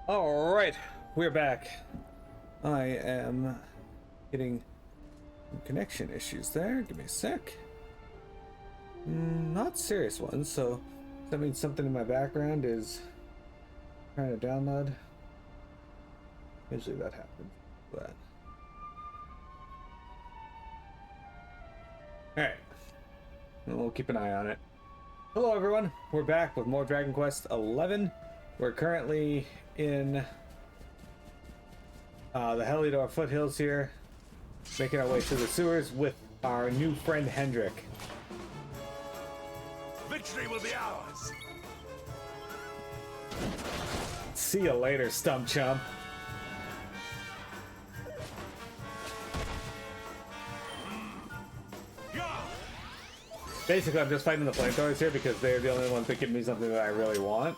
Alright, we're back. I am getting some connection issues there. Give me a sec. Not serious ones, so that means something in my background is trying to download. Usually that happens. But alright, we'll keep an eye on it. Hello everyone, we're back with more Dragon Quest XI. We're currently in the Heliodor foothills here, making our way through the sewers with our new friend Hendrik. Victory will be ours. See you later, stump chump. Basically, I'm just fighting the flamethrowers here because they're the only ones that give me something that I really want.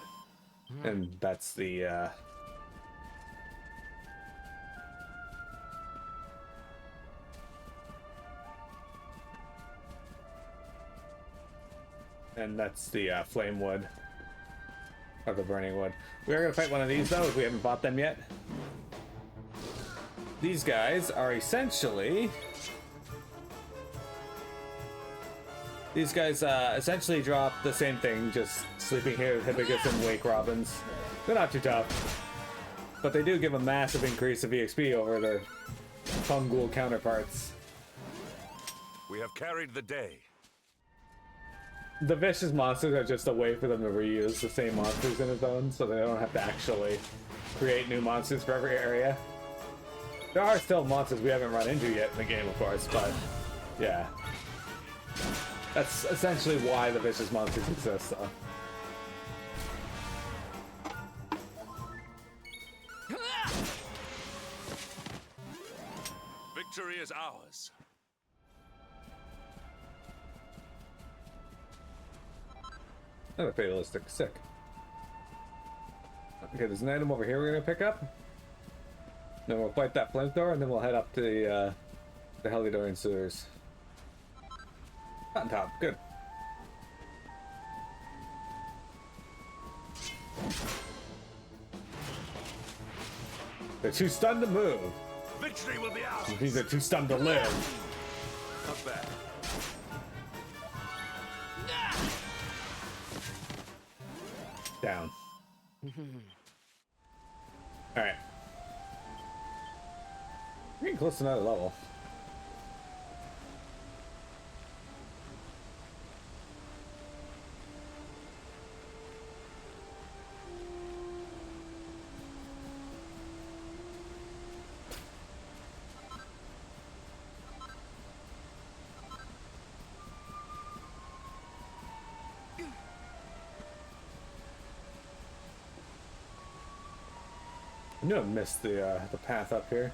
And that's the, flame wood. Or the burning wood. We are going to fight one of these, though, if we haven't bought them yet. These guys are essentially... These guys essentially drop the same thing, just sleeping here with Hibicus and Wake Robins. They're not too tough, but they do give a massive increase of EXP over their Fungal counterparts. We have carried the day. The vicious monsters are just a way for them to reuse the same monsters in a zone, so they don't have to actually create new monsters for every area. There are still monsters we haven't run into yet in the game, of course, but yeah. That's essentially why the vicious monsters exist, though. Victory is ours. Another fatalistic. Sick. Okay, there's an item over here we're gonna pick up. Then we'll fight that flamethrower, and then we'll head up to the Heliodor sewers. On top, good. They're too stunned to move. Victory will be ours. These are too stunned to live. Not bad. Down. Alright. We're getting close to another level. I knew I missed the path up here.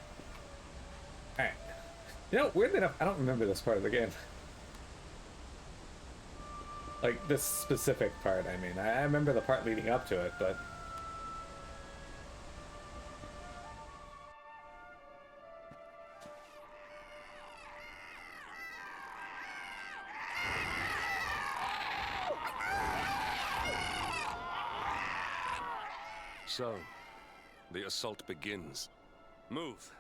Alright. You know, weirdly enough, I don't remember this part of the game. Like, this specific part, I mean. I remember the part leading up to it, but... So, the assault begins. Move.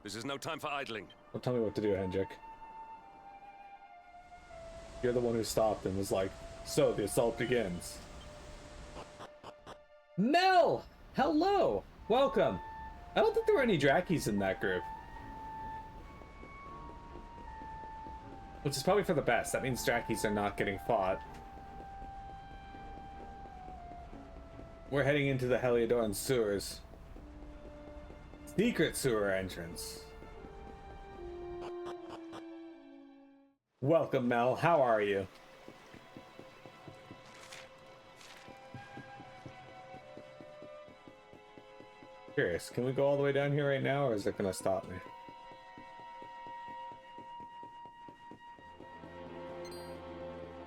This is no time for idling. Don't tell me what to do, Hendrik. You're the one who stopped and was like, so the assault begins. Mel! Hello! Welcome! I don't think there were any Drakkies in that group. Which is probably for the best. That means Drakkies are not getting fought. We're heading into the Heliodor sewers. Secret sewer entrance. Welcome, Mel. How are you? Curious, can we go all the way down here right now, or is it gonna stop me?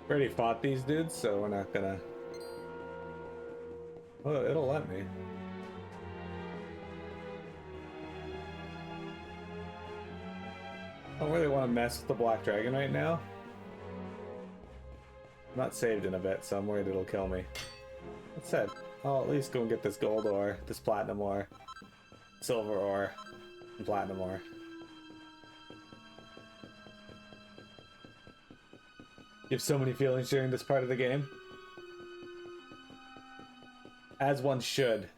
We already fought these dudes, so we're not gonna... Oh, it'll let me. I don't really want to mess with the Black Dragon right now. I'm not saved in a bit, so I'm worried it'll kill me. That said, I'll at least go and get this gold ore, this platinum ore, silver ore, and platinum ore. You have so many feelings during this part of the game. As one should.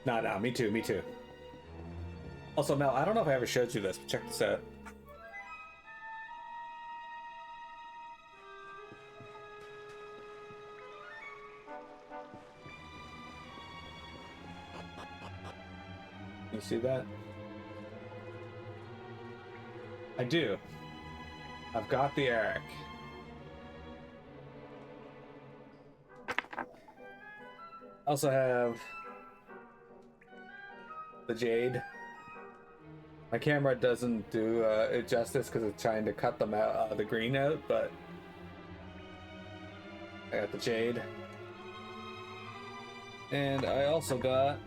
Nah, me too, me too. Also, Mel, I don't know if I ever showed you this, but check this out. You see that? I do. I've got the Eric. Also have the Jade. My camera doesn't do it justice because it's trying to cut them out, the green out, but I got the Jade. And I also got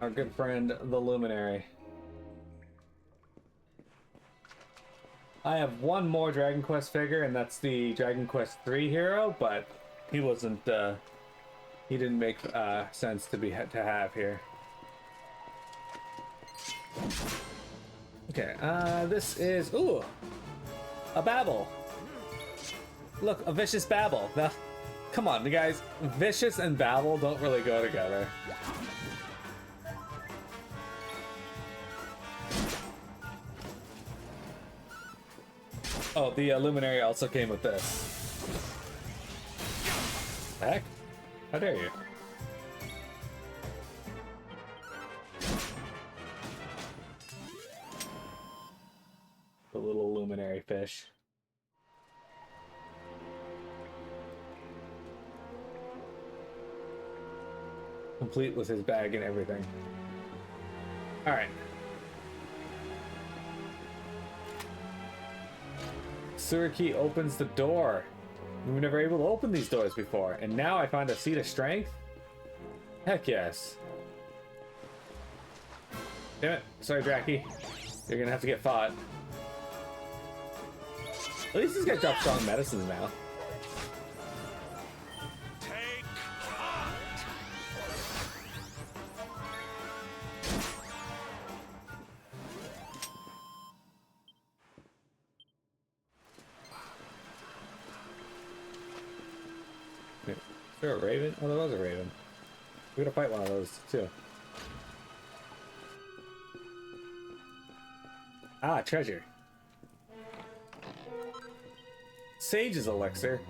our good friend, the Luminary. I have one more Dragon Quest figure, and that's the Dragon Quest 3 hero, but he wasn't, he didn't make sense to have here. Okay, this is, ooh, a Babel. Look, a vicious Babel. Now, come on, you guys, vicious and Babel don't really go together. Oh, the Luminary also came with this. Heck? How dare you? The little Luminary fish. Complete with his bag and everything. Alright. Sewer key opens the door. We were never able to open these doors before, and now I find a seat of strength? Heck yes. Damn it. Sorry, Dracky. You're gonna have to get fought. At least he's got dropped strong medicines now. Take heart. Is there a raven? Oh, there was a raven. We're gonna fight one of those too. Ah, treasure. Sage's elixir.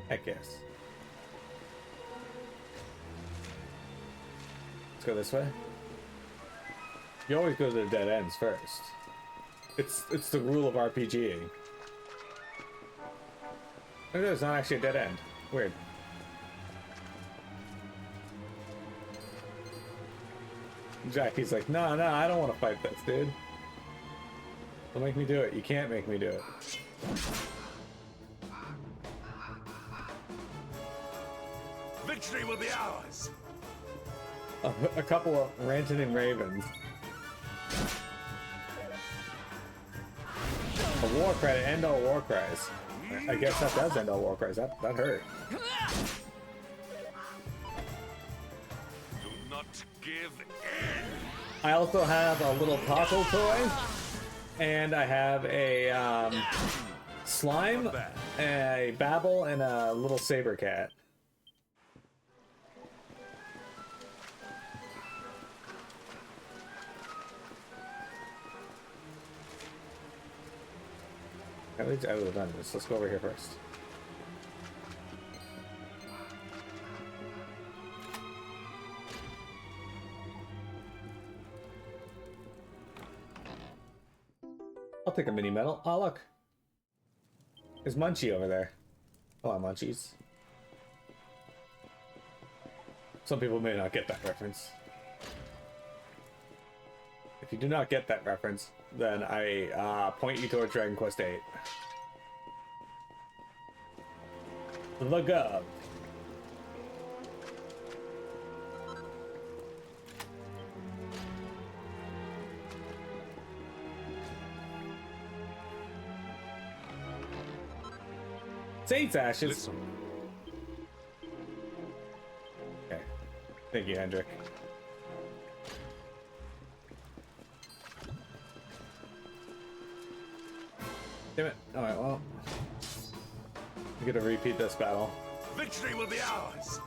Heck yes. Let's go this way. You always go to the dead ends first. It's the rule of RPGing. Maybe there's not actually a dead end. Weird. Jackie's like, no, I don't want to fight this, dude. Don't make me do it. You can't make me do it. Victory will be ours. A couple of ranting and ravens. A war credit, end all war cries. I guess that does end all war cries. That hurt. Do not give in. I also have a little taco toy, and I have a slime, a Babel, and a little saber cat. At least I would have done this. Let's go over here first. I'll take a mini medal. Oh, look. There's Munchie over there. Hello, Munchies. Some people may not get that reference. If you do not get that reference, then I point you towards Dragon Quest VIII. The Gov. Saints ashes. Listen. Okay. Thank you, Hendrik. Damn it. Alright, well. I'm gonna repeat this battle. Victory will be ours.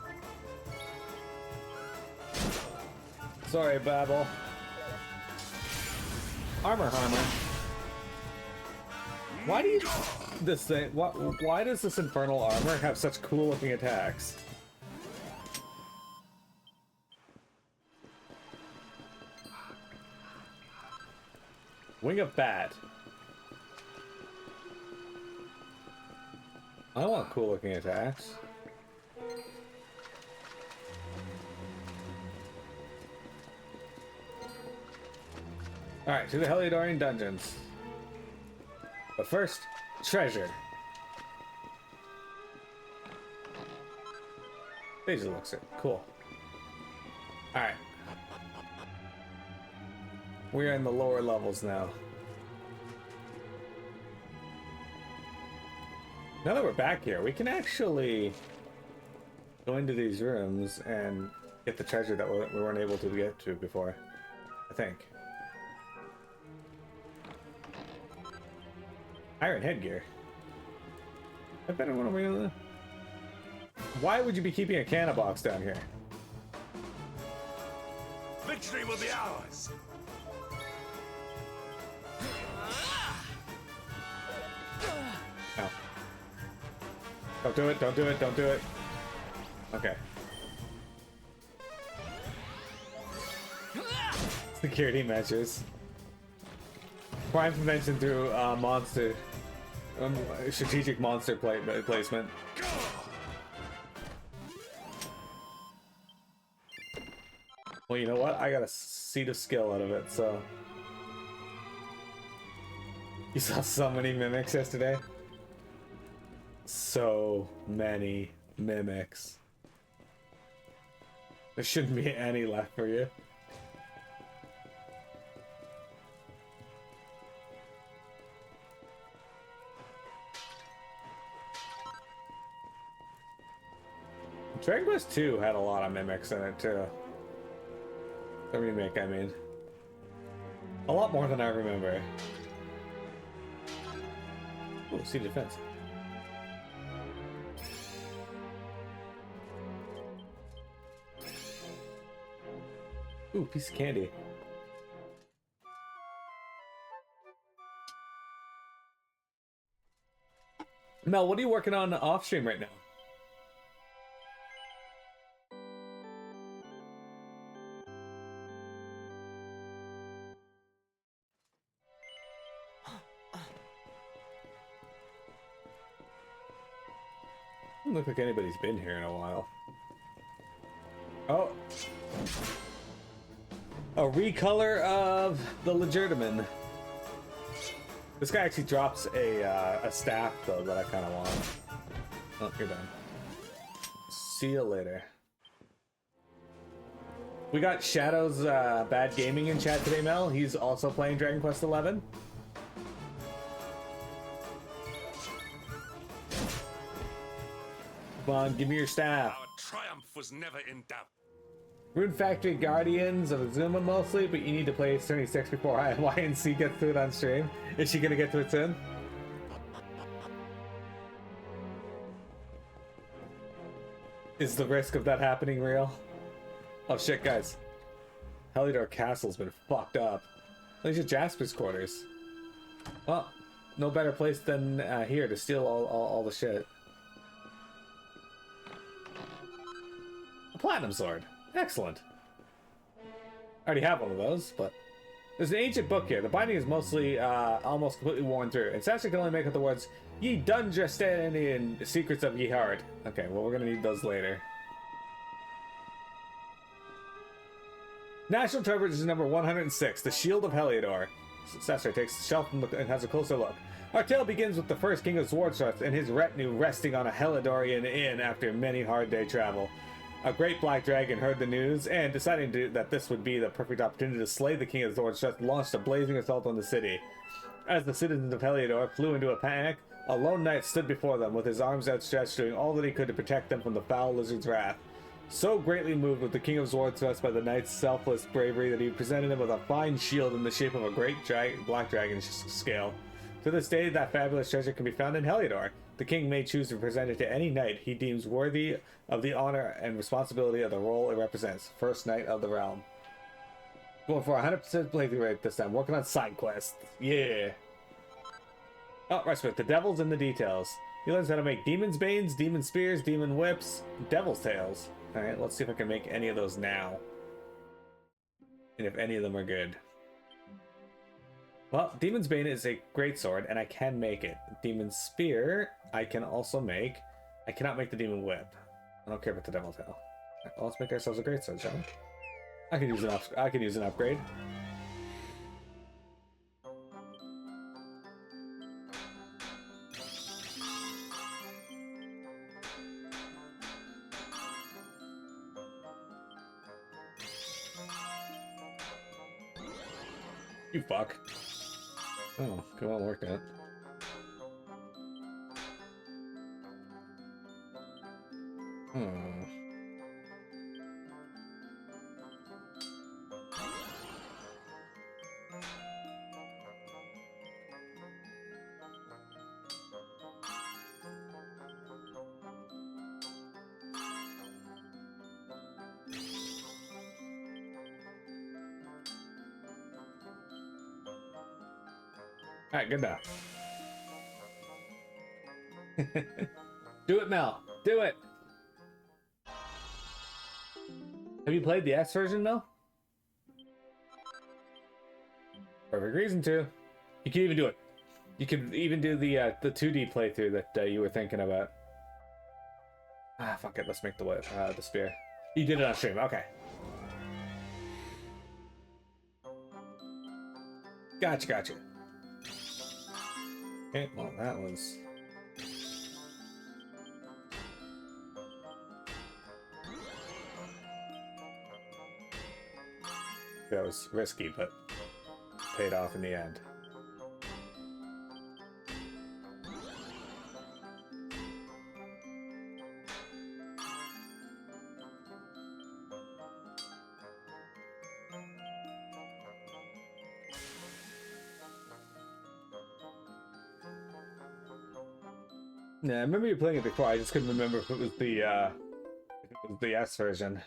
Sorry, Babel. Armor. Why do you... This thing... Why does this infernal armor have such cool looking attacks? Wing of Bat. I want cool looking attacks. Alright, to the Heliodorian dungeons. But first, treasure. Page elixir. Cool. Alright. We're in the lower levels now. Now that we're back here, we can actually go into these rooms and get the treasure that we weren't able to get to before. I think. Iron headgear. I better want to really... Why would you be keeping a canna box down here? Victory will be ours. No. Don't do it, don't do it, don't do it. Okay. Security measures. Crime prevention through monster... strategic monster placement. Well, you know what? I got a seed of skill out of it, so... You saw so many mimics yesterday? So many mimics. There shouldn't be any left for you. Dragon Quest 2 had a lot of mimics in it too. The remake, I mean. A lot more than I remember. Oh, see defense. Ooh, piece of candy. Mel, what are you working on off stream right now? Doesn't look like anybody's been here in a while. Oh. A recolor of the Legerdman. This guy actually drops a staff though that I kind of want. Oh, you're done. See you later. We got Shadow's Bad Gaming in chat today, Mel. He's also playing Dragon Quest XI. Come on, give me your staff. Our triumph was never in doubt. Rune Factory Guardians of Azuma mostly, but you need to play 76 before YNC gets to it on stream. Is she gonna get to it soon? Is the risk of that happening real? Oh shit, guys. Heliodor Castle's been fucked up. These are Jasper's quarters. Well, no better place than here to steal all the shit. A platinum sword. Excellent. I already have one of those, but... There's an ancient book here. The binding is mostly, almost completely worn through. And Sasha can only make out the words, Ye Dungeon Secrets of Ye Heart. Okay, well, we're gonna need those later. National Treasure is number 106, the Shield of Heliodor. Sasha takes the shelf and has a closer look. Our tale begins with the first king of Swordshards and his retinue resting on a Heliodorian inn after many hard day travel. A great black dragon heard the news, and deciding that this would be the perfect opportunity to slay the king of Swordshards, launched a blazing assault on the city. As the citizens of Heliodor flew into a panic, A lone knight stood before them, with his arms outstretched, doing all that he could to protect them from the foul lizard's wrath. So greatly moved was the King of Zwartwest by the knight's selfless bravery that he presented him with a fine shield in the shape of a great black dragon scale. To this day, that fabulous treasure can be found in Heliodor. The king may choose to present it to any knight he deems worthy of the honor and responsibility of the role it represents. First knight of the realm. Going for 100% playthrough rate this time. Working on side quests. Yeah. Oh, respect. The devil's in the details. He learns how to make demon's banes, demon spears, demon whips, devil's tails. Alright, let's see if I can make any of those now. And if any of them are good. Well, Demon's Bane is a great sword, and I can make it. Demon's Spear, I can also make. I cannot make the Demon Whip. I don't care about the Devil Tail. Right, well, let's make ourselves a great sword, shall we? I could use an upgrade. You fuck. Oh, it won't work out. Alright, good enough. Do it, Mel. Do it. Have you played the X version, Mel? Perfect reason to. You can even do it. You can even do the 2D playthrough that you were thinking about. Ah, fuck it. Let's make the spear. You did it on stream. Okay. Gotcha. Okay, well, that was... That was risky, but paid off in the end. Yeah, I remember you playing it before. I just couldn't remember if it was the S version.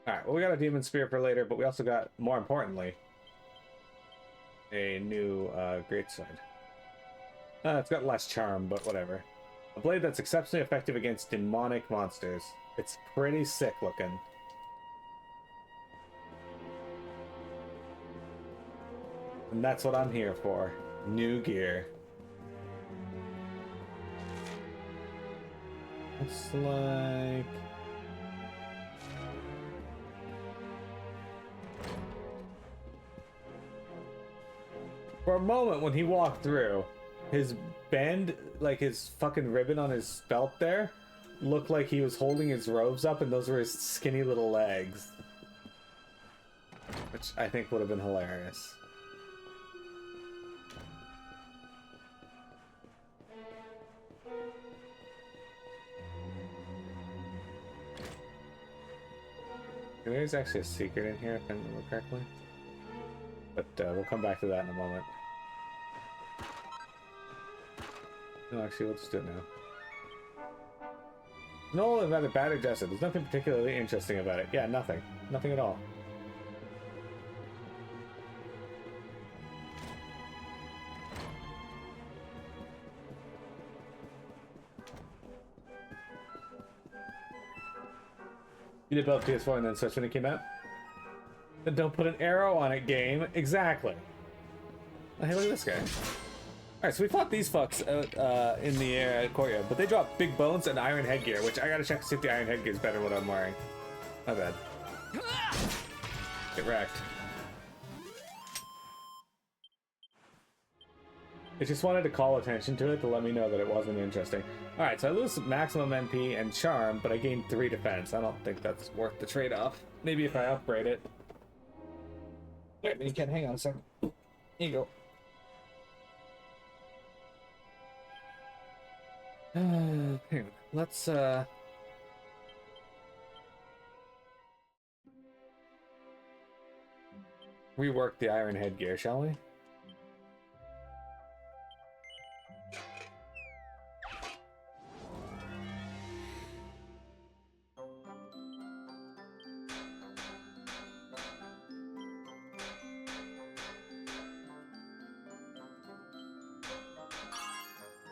Alright, well, we got a Demon Spear for later, but we also got, more importantly, a new Greatsword. It's got less charm, but whatever. A blade that's exceptionally effective against demonic monsters. It's pretty sick looking. And that's what I'm here for. New gear. Looks like... For a moment when he walked through, his band, like his fucking ribbon on his belt there, looked like he was holding his robes up and those were his skinny little legs. Which I think would have been hilarious. There's actually a secret in here, if I remember correctly. But we'll come back to that in a moment. No, actually, we'll just do it now. No, about a battered Jessup. There's nothing particularly interesting about it. Yeah, nothing. Nothing at all. You did build PS4 and then Switch when it came out? Then don't put an arrow on it, game. Exactly. Oh, hey, look at this guy. Alright, so we fought these fucks out in the courtyard, but they drop big bones and iron headgear, which I gotta check to see if the iron headgear is better than what I'm wearing. My bad. Get wrecked. I just wanted to call attention to it to let me know that it wasn't interesting. Alright, so I lose maximum MP and charm, but I gain 3 defense. I don't think that's worth the trade-off. Maybe if I upgrade it. Wait, you can hang on a second. Here you go. Hang on. Let's rework the iron headgear, shall we?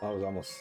That was almost.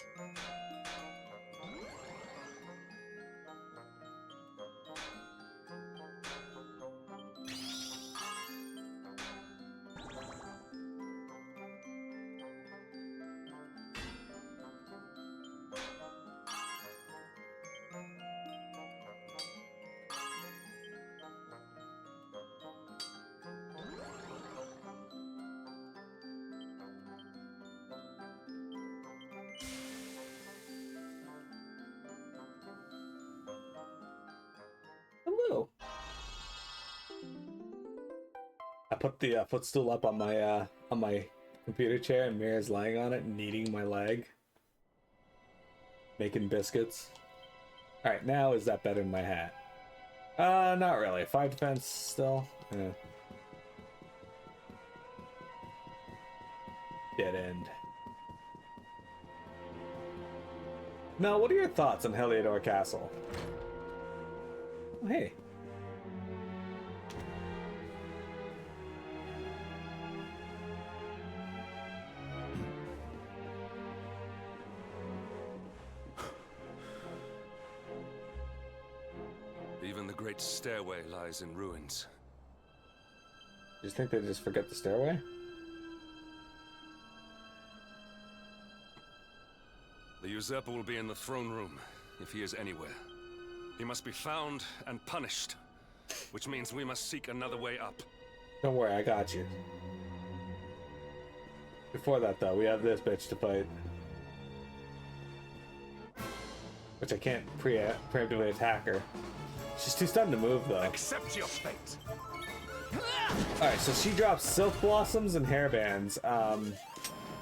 Hello. I put the footstool up on my computer chair, and Mira's lying on it, kneading my leg, making biscuits. All right, now is that better than my hat? Not really. 5 defense still. Dead end. Now, what are your thoughts on Heliodor Castle? Oh, hey. Even the great stairway lies in ruins. You think they just forget the stairway? The usurper will be in the throne room, if he is anywhere. He must be found and punished, which means we must seek another way up. Don't worry, I got you. Before that, though, we have this bitch to fight. Which I can't preemptively attack her. She's too stunned to move, though. Accept your fate! Alright, so she drops silk blossoms and hairbands.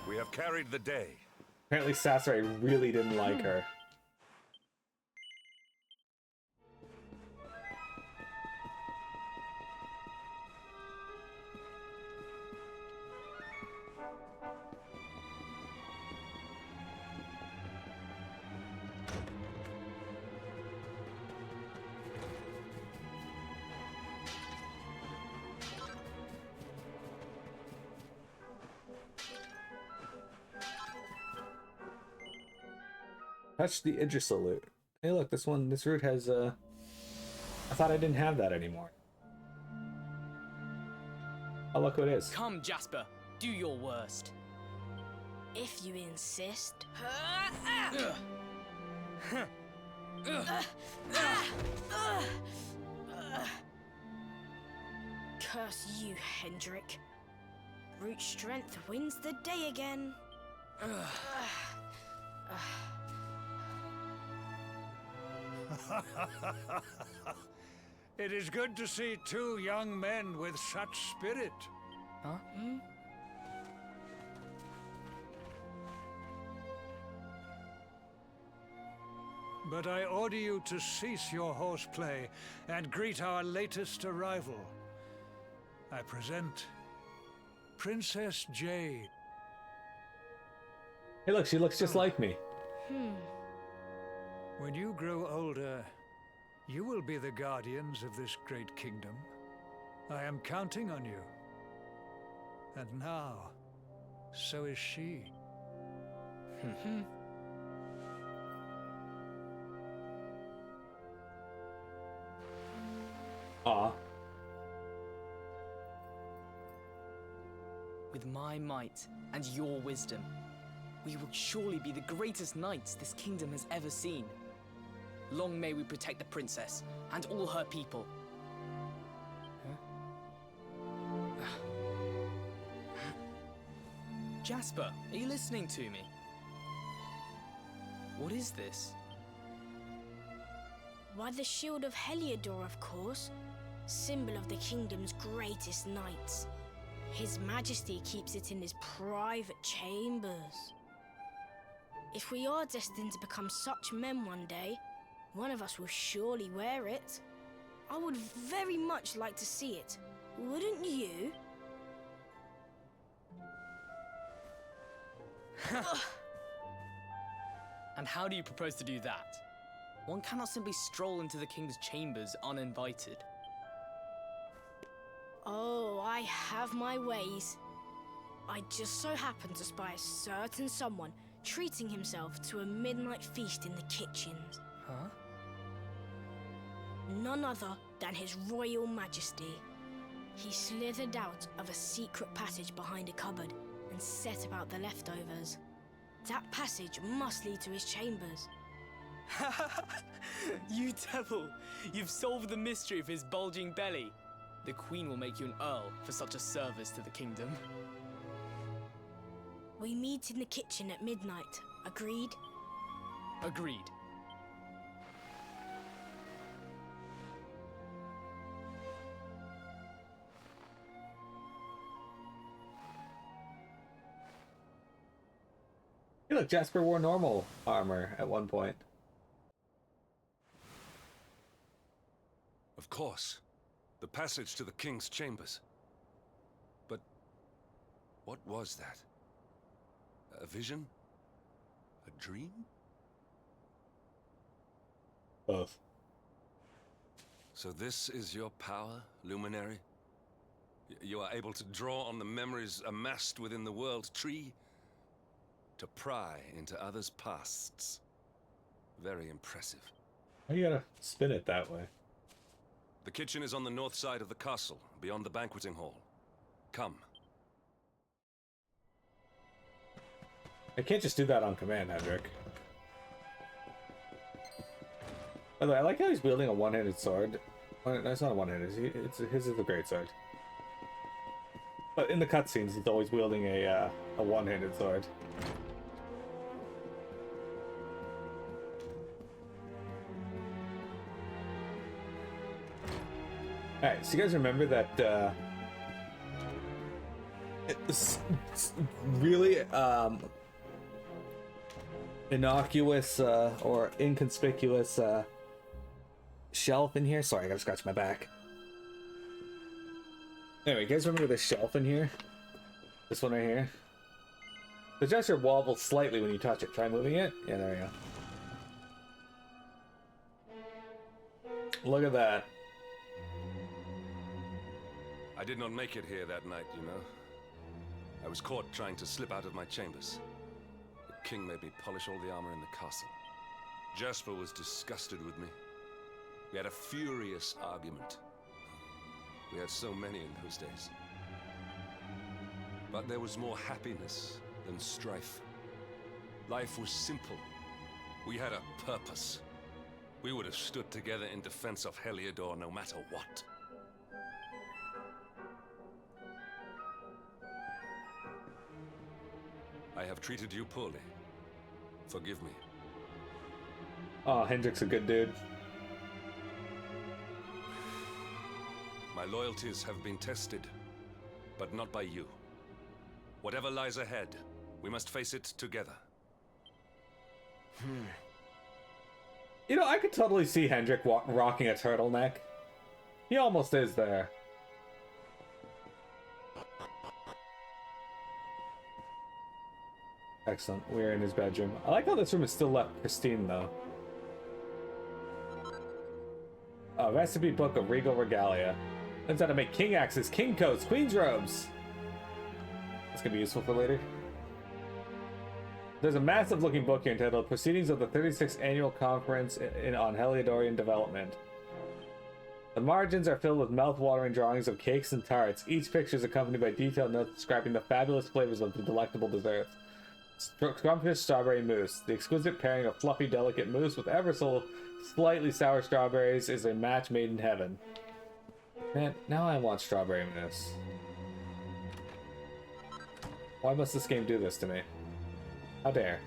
We have carried the day. Apparently Sasori really didn't like her. Touch the Idrisil loot. Hey look, this route has I thought I didn't have that anymore. Oh look who it is. Come, Jasper, do your worst. If you insist. Curse you, Hendrik. Brute strength wins the day again. It is good to see 2 young men with such spirit. Huh? But I order you to cease your horseplay and greet our latest arrival. I present Princess Jade. Hey look, she looks just like me. When you grow older, you will be the guardians of this great kingdom. I am counting on you. And now, so is she. Aw. With my might and your wisdom, we will surely be the greatest knights this kingdom has ever seen. Long may we protect the princess and all her people. Jasper, are you listening to me? What is this? Why, the shield of Heliodor, of course. Symbol of the kingdom's greatest knights. His Majesty keeps it in his private chambers. If we are destined to become such men one day, one of us will surely wear it. I would very much like to see it. Wouldn't you? And how do you propose to do that? One cannot simply stroll into the king's chambers uninvited. Oh, I have my ways. I just so happened to spy a certain someone treating himself to a midnight feast in the kitchens. Huh? None other than His Royal Majesty. He slithered out of a secret passage behind a cupboard and set about the leftovers. That passage must lead to his chambers. You devil! You've solved the mystery of his bulging belly. The Queen will make you an Earl for such a service to the kingdom. We meet in the kitchen at midnight. Agreed? Agreed. Hey, look, Jasper wore normal armor at one point. Of course. The passage to the king's chambers. But what was that? A vision? A dream? Both. So this is your power, Luminary? You are able to draw on the memories amassed within the world tree to pry into others' pasts. Very impressive. Why you gotta spin it that way? The kitchen is on the north side of the castle, beyond the banqueting hall. Come. I can't just do that on command, Hendrik. By the way, I like how he's wielding a one-handed sword. No, it's not a one-handed. His is a great sword. But in the cutscenes, he's always wielding a one-handed sword. Alright, so you guys remember that it was really innocuous or inconspicuous shelf in here? Sorry, I gotta scratch my back. Anyway, you guys remember this shelf in here? This one right here? The gesture wobbles slightly when you touch it. Try moving it. Yeah, there we go. Look at that. I did not make it here that night, you know. I was caught trying to slip out of my chambers. The king made me polish all the armor in the castle. Jasper was disgusted with me. We had a furious argument. We had so many in those days. But there was more happiness than strife. Life was simple. We had a purpose. We would have stood together in defense of Heliodor no matter what. I have treated you poorly. Forgive me. Oh, Hendrik's a good dude. My loyalties have been tested, but not by you. Whatever lies ahead, we must face it together. You know, I could totally see Hendrik rocking a turtleneck. He almost is there. Excellent. We're in his bedroom. I like how this room is still left pristine, though. A recipe book of regal regalia. Learns how to make king axes, king coats, queen's robes. That's gonna be useful for later. There's a massive looking book here entitled Proceedings of the 36th Annual Conference on Heliodorian Development. The margins are filled with mouth-watering drawings of cakes and tarts. Each picture is accompanied by detailed notes describing the fabulous flavors of the delectable desserts. Scrumptious strawberry mousse. The exquisite pairing of fluffy, delicate mousse with ever so slightly sour strawberries is a match made in heaven. Man, now I want strawberry mousse. Why must this game do this to me? How dare.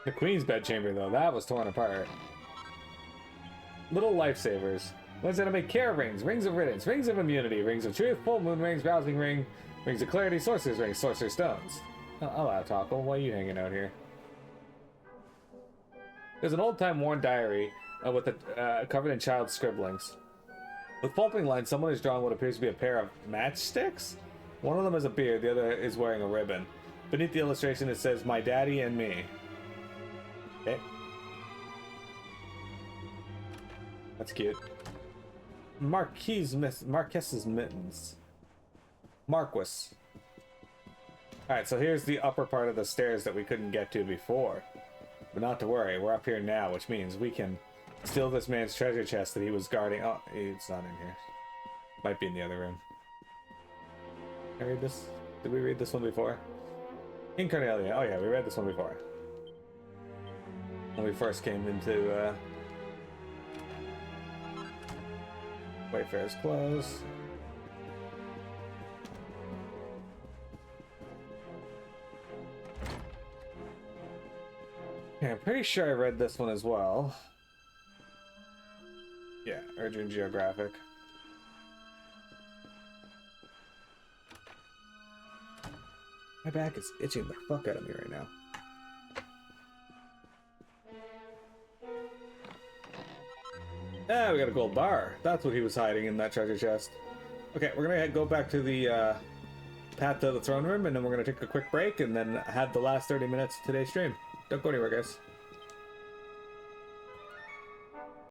The Queen's bedchamber, though, that was torn apart. Little lifesavers. One's gonna make care rings, rings of riddance, rings of immunity, rings of truth, full moon rings, rousing ring, rings of clarity, sorcerer's rings, sorcerer's stones. I'll out tackle. Why are you hanging out here? There's an old-time worn diary with a covered in child scribblings. With pulping lines, someone has drawn what appears to be a pair of matchsticks. One of them has a beard, the other is wearing a ribbon. Beneath the illustration, it says, "My daddy and me." Okay. That's cute. Marquess's mittens. Marquis. Alright, so here's the upper part of the stairs that we couldn't get to before. But not to worry, we're up here now, which means we can steal this man's treasure chest that he was guarding. Oh, it's not in here. Might be in the other room. Can I read this? Did we read this one before? King Cornelia. Oh yeah, we read this one before. When we first came into Wayfarer's Close. Okay, I'm pretty sure I read this one as well. Yeah, Urgent Geographic. My back is itching the fuck out of me right now. Ah, we got a gold bar. That's what he was hiding in that treasure chest. Okay, we're gonna go back to the path to the throne room, and then we're gonna take a quick break, and then have the last 30 minutes of today's stream. Don't go anywhere, guys.